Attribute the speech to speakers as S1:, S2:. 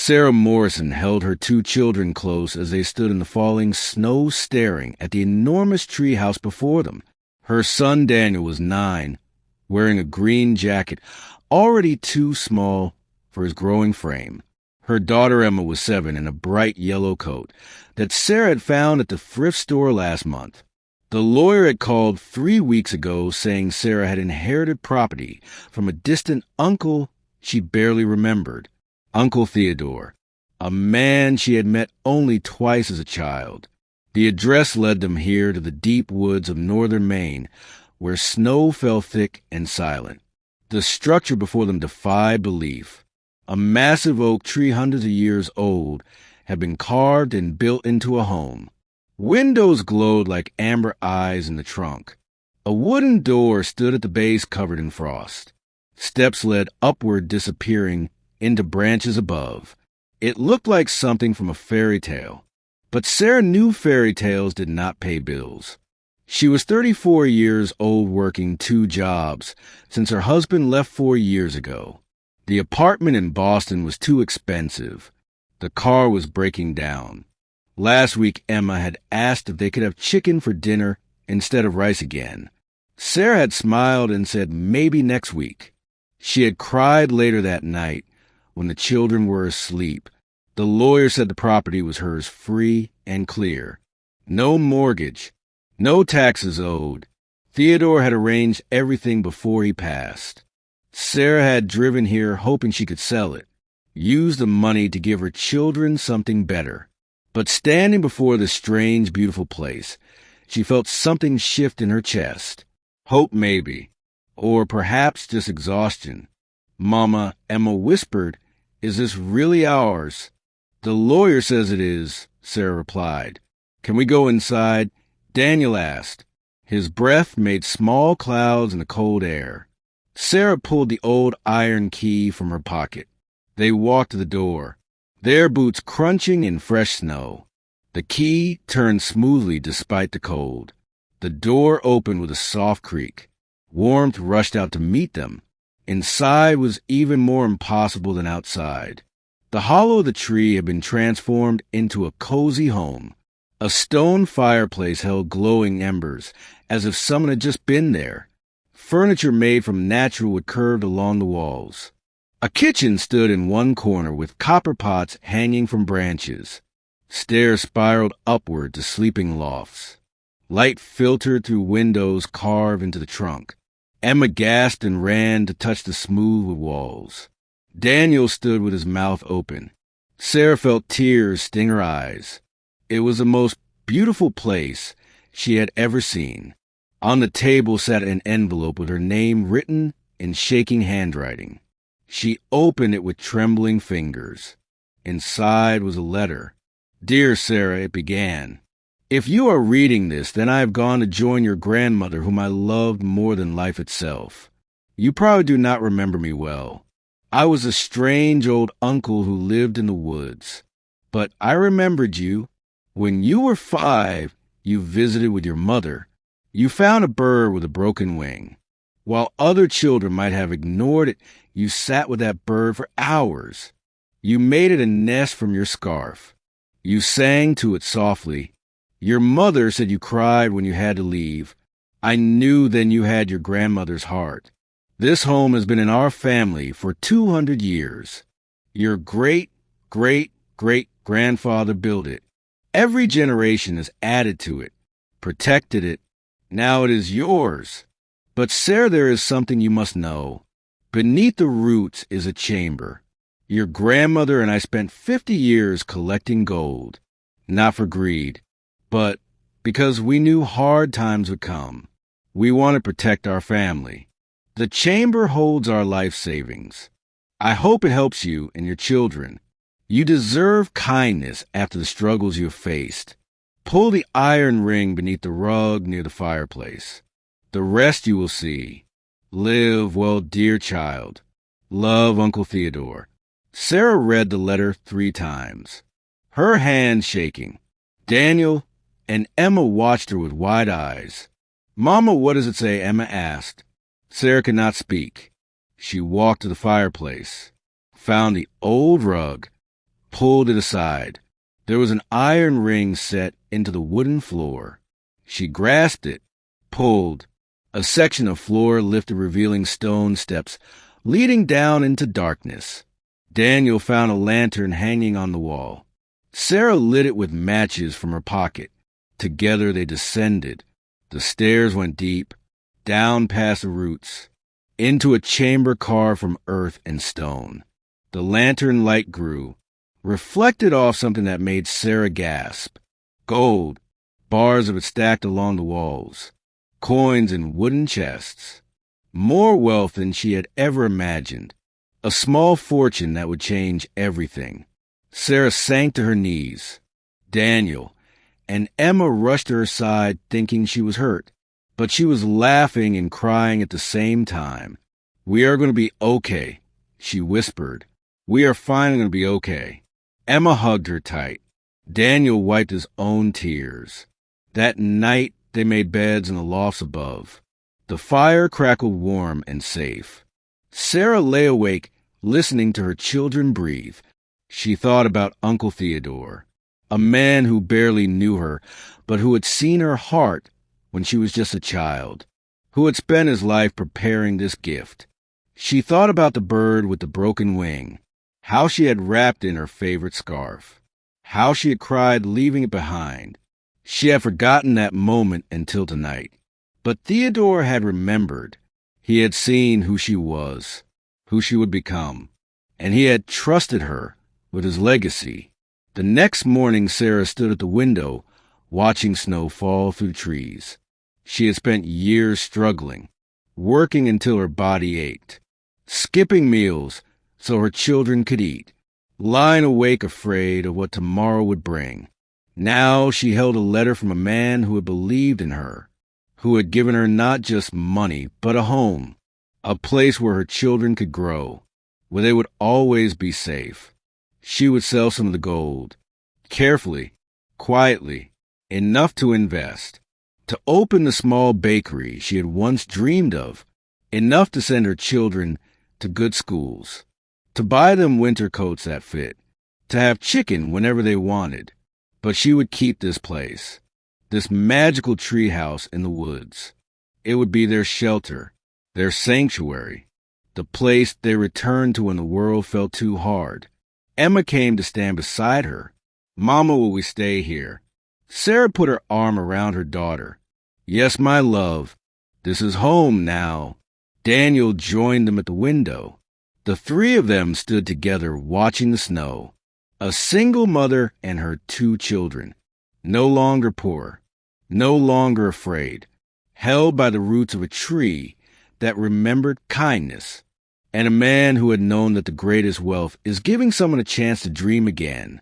S1: Sarah Morrison held her two children close as they stood in the falling snow staring at the enormous tree house before them. Her son Daniel was 9, wearing a green jacket, already too small for his growing frame. Her daughter Emma was 7 in a bright yellow coat that Sarah had found at the thrift store last month. The lawyer had called 3 weeks ago saying Sarah had inherited property from a distant uncle she barely remembered, Uncle Theodore, a man she had met only twice as a child. The address led them here to the deep woods of northern Maine, where snow fell thick and silent. The structure before them defied belief. A massive oak tree hundreds of years old had been carved and built into a home. Windows glowed like amber eyes in the trunk. A wooden door stood at the base covered in frost. Steps led upward, disappearing into branches above. It looked like something from a fairy tale. But Sarah knew fairy tales did not pay bills. She was 34 years old, working 2 jobs since her husband left 4 years ago. The apartment in Boston was too expensive. The car was breaking down. Last week, Emma had asked if they could have chicken for dinner instead of rice again. Sarah had smiled and said maybe next week. She had cried later that night when the children were asleep. The lawyer said the property was hers free and clear. No mortgage, no taxes owed. Theodore had arranged everything before he passed. Sarah had driven here hoping she could sell it, use the money to give her children something better. But standing before this strange, beautiful place, she felt something shift in her chest. Hope maybe, or perhaps just exhaustion. "Mama," Emma whispered, "is this really ours?" "The lawyer says it is," Sarah replied. "Can we go inside?" Daniel asked. His breath made small clouds in the cold air. Sarah pulled the old iron key from her pocket. They walked to the door, their boots crunching in fresh snow. The key turned smoothly despite the cold. The door opened with a soft creak. Warmth rushed out to meet them. Inside was even more impossible than outside. The hollow of the tree had been transformed into a cozy home. A stone fireplace held glowing embers, as if someone had just been there. Furniture made from natural wood curved along the walls. A kitchen stood in one corner with copper pots hanging from branches. Stairs spiraled upward to sleeping lofts. Light filtered through windows carved into the trunk. Emma gasped and ran to touch the smooth wood walls. Daniel stood with his mouth open. Sarah felt tears sting her eyes. It was the most beautiful place she had ever seen. On the table sat an envelope with her name written in shaking handwriting. She opened it with trembling fingers. Inside was a letter. "Dear Sarah," it began. "If you are reading this, then I have gone to join your grandmother, whom I loved more than life itself. You probably do not remember me well. I was a strange old uncle who lived in the woods. But I remembered you. When you were 5, you visited with your mother. You found a bird with a broken wing. While other children might have ignored it, you sat with that bird for hours. You made it a nest from your scarf. You sang to it softly. Your mother said you cried when you had to leave. I knew then you had your grandmother's heart. This home has been in our family for 200 years. Your great-great-great-grandfather built it. Every generation has added to it, protected it. Now it is yours. But, Sarah, there is something you must know. Beneath the roots is a chamber. Your grandmother and I spent 50 years collecting gold, not for greed, but because we knew hard times would come. We want to protect our family. The chamber holds our life savings. I hope it helps you and your children. You deserve kindness after the struggles you have faced. Pull the iron ring beneath the rug near the fireplace. The rest you will see. Live well, dear child. Love, Uncle Theodore." Sarah read the letter 3 times, her hand shaking. Daniel and Emma watched her with wide eyes. "Mama, what does it say?" Emma asked. Sarah could not speak. She walked to the fireplace, found the old rug, pulled it aside. There was an iron ring set into the wooden floor. She grasped it, pulled. A section of floor lifted, revealing stone steps leading down into darkness. Daniel found a lantern hanging on the wall. Sarah lit it with matches from her pocket. Together they descended. The stairs went deep, down past the roots, into a chamber carved from earth and stone. The lantern light grew, reflected off something that made Sarah gasp. Gold, bars of it stacked along the walls, coins in wooden chests. More wealth than she had ever imagined. A small fortune that would change everything. Sarah sank to her knees. Daniel and Emma rushed to her side thinking she was hurt, but she was laughing and crying at the same time. "We are going to be okay," she whispered. "We are finally going to be okay." Emma hugged her tight. Daniel wiped his own tears. That night they made beds in the lofts above. The fire crackled warm and safe. Sarah lay awake, listening to her children breathe. She thought about Uncle Theodore, a man who barely knew her, but who had seen her heart when she was just a child, who had spent his life preparing this gift. She thought about the bird with the broken wing, how she had wrapped in her favorite scarf, how she had cried leaving it behind. She had forgotten that moment until tonight. But Theodore had remembered. He had seen who she was, who she would become, and he had trusted her with his legacy. The next morning, Sarah stood at the window, watching snow fall through trees. She had spent years struggling, working until her body ached, skipping meals so her children could eat, lying awake afraid of what tomorrow would bring. Now she held a letter from a man who had believed in her, who had given her not just money, but a home, a place where her children could grow, where they would always be safe. She would sell some of the gold, carefully, quietly, enough to invest, to open the small bakery she had once dreamed of, enough to send her children to good schools, to buy them winter coats that fit, to have chicken whenever they wanted. But she would keep this place, this magical treehouse in the woods. It would be their shelter, their sanctuary, the place they returned to when the world felt too hard. Emma came to stand beside her. "Mama, will we stay here?" Sarah put her arm around her daughter. "Yes, my love. This is home now." Daniel joined them at the window. The three of them stood together watching the snow. A single mother and her 2 children, no longer poor, no longer afraid, held by the roots of a tree that remembered kindness, and a man who had known that the greatest wealth is giving someone a chance to dream again.